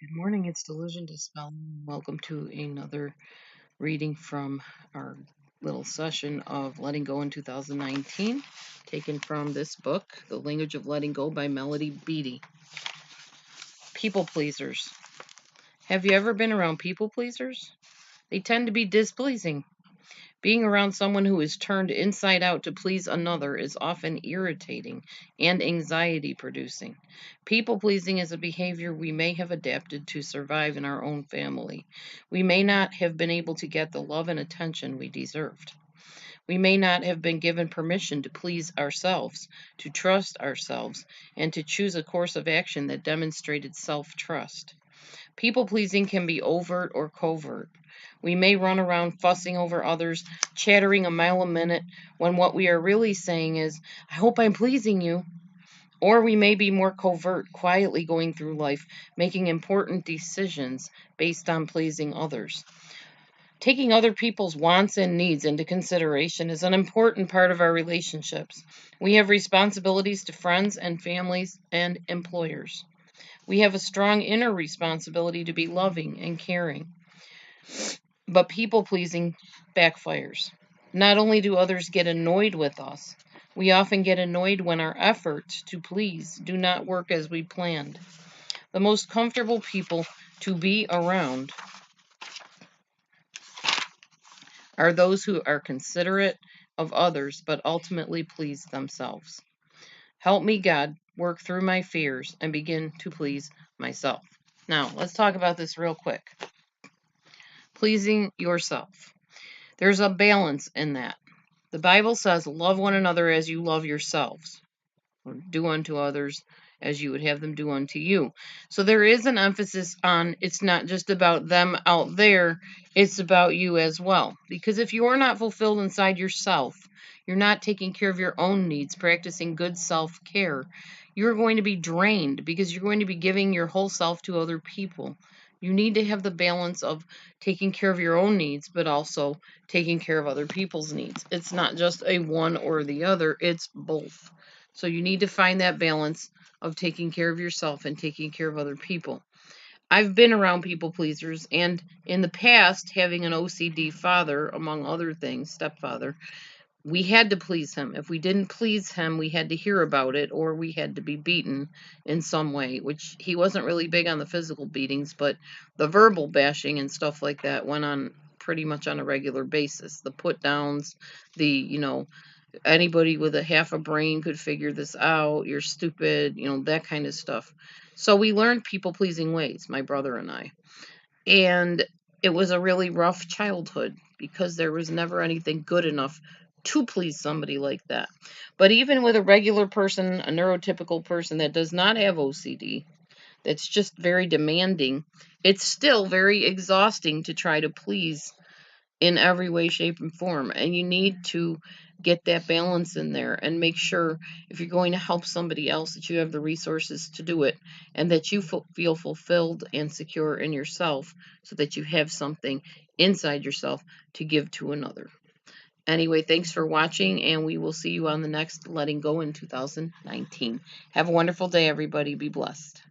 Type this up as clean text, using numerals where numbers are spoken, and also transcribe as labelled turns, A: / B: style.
A: Good morning, it's Delusion Dispelling. Welcome to another reading from our little session of Letting Go in 2019, taken from this book, The Language of Letting Go by Melody Beattie. People pleasers. Have you ever been around people pleasers? They tend to be displeasing. Being around someone who is turned inside out to please another is often irritating and anxiety producing. People pleasing is a behavior we may have adapted to survive in our own family. We may not have been able to get the love and attention we deserved. We may not have been given permission to please ourselves, to trust ourselves, and to choose a course of action that demonstrated self trust. People pleasing can be overt or covert. We may run around fussing over others, chattering a mile a minute, when what we are really saying is, I hope I'm pleasing you. Or we may be more covert, quietly going through life, making important decisions based on pleasing others. Taking other people's wants and needs into consideration is an important part of our relationships. We have responsibilities to friends and families and employers. We have a strong inner responsibility to be loving and caring. But people pleasing backfires. Not only do others get annoyed with us, we often get annoyed when our efforts to please do not work as we planned. The most comfortable people to be around are those who are considerate of others but ultimately please themselves. Help me, God, work through my fears and begin to please myself. Now, let's talk about this real quick. Pleasing yourself. There's a balance in that. The Bible says, love one another as you love yourselves, or do unto others as you would have them do unto you. So there is an emphasis on it's not just about them out there, it's about you as well. Because if you're not fulfilled inside yourself, you're not taking care of your own needs, practicing good self care, you're going to be drained because you're going to be giving your whole self to other people. You need to have the balance of taking care of your own needs, but also taking care of other people's needs. It's not just a one or the other, it's both. So you need to find that balance of taking care of yourself and taking care of other people. I've been around people pleasers, and in the past, having an OCD father, among other things, stepfather, we had to please him. If we didn't please him, we had to hear about it or we had to be beaten in some way, which he wasn't really big on the physical beatings, but the verbal bashing and stuff like that went on pretty much on a regular basis. The put downs, anybody with a half a brain could figure this out, you're stupid, that kind of stuff. So we learned people pleasing ways, my brother and I. And it was a really rough childhood because there was never anything good enough to please somebody like that. But even with a regular person, a neurotypical person that does not have OCD, that's just very demanding, it's still very exhausting to try to please in every way, shape, and form. And you need to get that balance in there and make sure if you're going to help somebody else that you have the resources to do it and that you feel fulfilled and secure in yourself so that you have something inside yourself to give to another. Anyway, thanks for watching, and we will see you on the next Letting Go in 2019. Have a wonderful day, everybody. Be blessed.